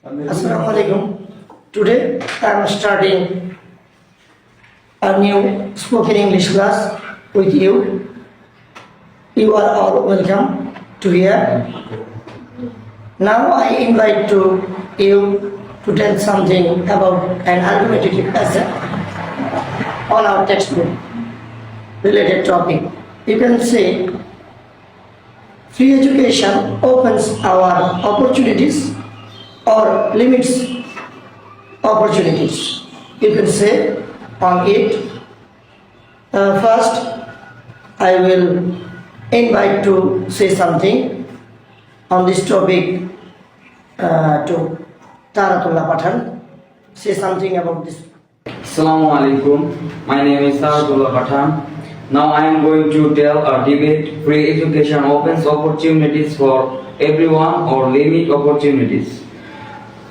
Assalamu alaikum. Today I am starting a new spoken English class with you. You are all welcome to here. Now I invite to you to tell something about an argumentative essay on our textbook related topic. You can say free education opens our opportunities or limits opportunities. You can say on it. First, I will invite to say something on this topic to Taratullah Pathan. Say something about this. Assalamu alaikum. My name is Taratullah Pathan. Now I am going to tell a debate. Free education opens opportunities for everyone or limit opportunities.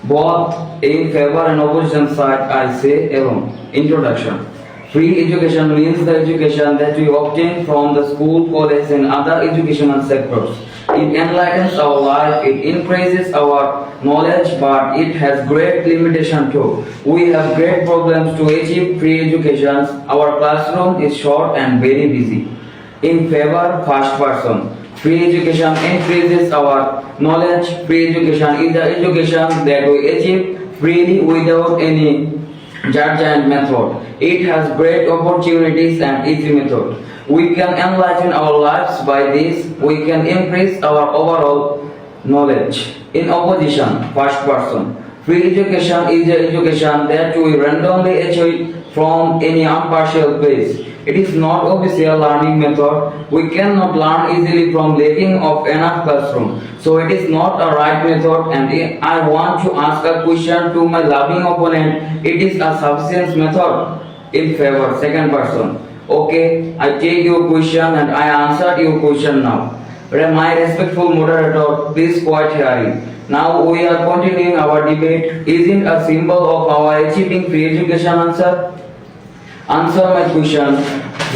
Both in favor and opposition side I say alone. Introduction. Free education means the education that we obtain from the school, college and other educational sectors. It enlightens our life, it increases our knowledge, but it has great limitation too. We have great problems to achieve free education. Our classroom is short and very busy. In favor, first person. Free education increases our knowledge. Free education is the education that we achieve freely without any judgment method. It has great opportunities and easy method. We can enlighten our lives by this. We can increase our overall knowledge. In opposition, first person. Free education is the education that we randomly achieve from any impartial place. It is not official learning method. We cannot learn easily from lacking of enough classroom. So it is not a right method, and I want to ask a question to my loving opponent. It is a sufficient method. In favor, second person. Okay, I take your question and I answer your question now. My respectful moderator, please quiet hearing. Now we are continuing our debate. Isn't a symbol of our achieving free education answer? Answer my question.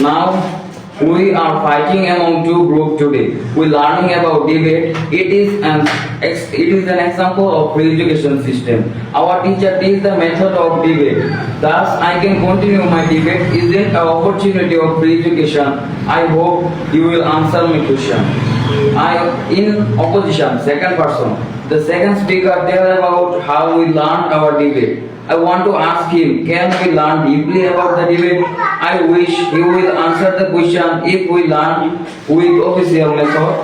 Now we are fighting among two groups today. We learning about debate. It is an example of free education system. Our teacher teaches the method of debate. Thus I can continue my debate. Isn't an opportunity of free education? I hope you will answer my question. In opposition, second person. The second speaker tell about how we learned our debate. I want to ask him, can we learn deeply about the debate? I wish he will answer the question if we learn with official method.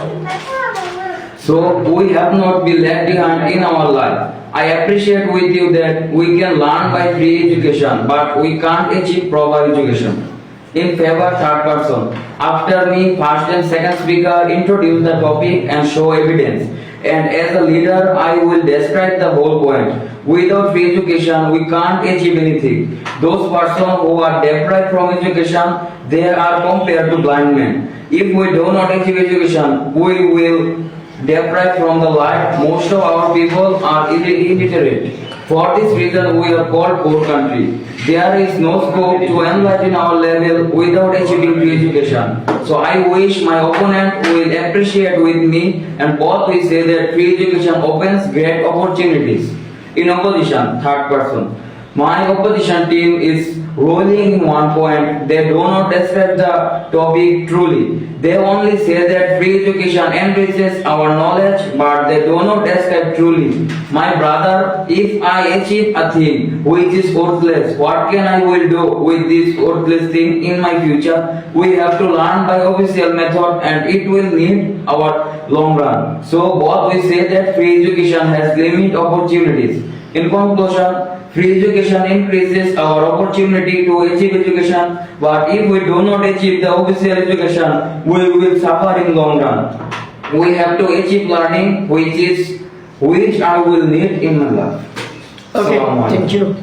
So we have not been left behind in our life. I appreciate with you that we can learn by free education, but we can't achieve proper education. In favor, third person. After me, first and second speaker introduce the topic and show evidence. And as a leader, I will describe the whole point. Without free education, we can't achieve anything. Those persons who are deprived from education, they are compared to blind men. If we do not achieve education, we will deprived from the light. Most of our people are illiterate. For this reason, we are called poor country. There is no scope to enlighten our level without achieving free education. So I wish my opponent will appreciate with me, and both will say that free education opens great opportunities. In opposition, third person. My opposition team is rolling in one point. They do not describe the topic truly. They only say that free education enriches our knowledge, but they do not describe truly. My brother, if I achieve a thing which is worthless, what can I will do with this worthless thing in my future? We have to learn by official method, and it will need our long run. So both we say that free education has limited opportunities. In conclusion, free education increases our opportunity to achieve education, but if we do not achieve the official education, we will suffer in long run. We have to achieve learning which I will need in my life. Okay, thank you.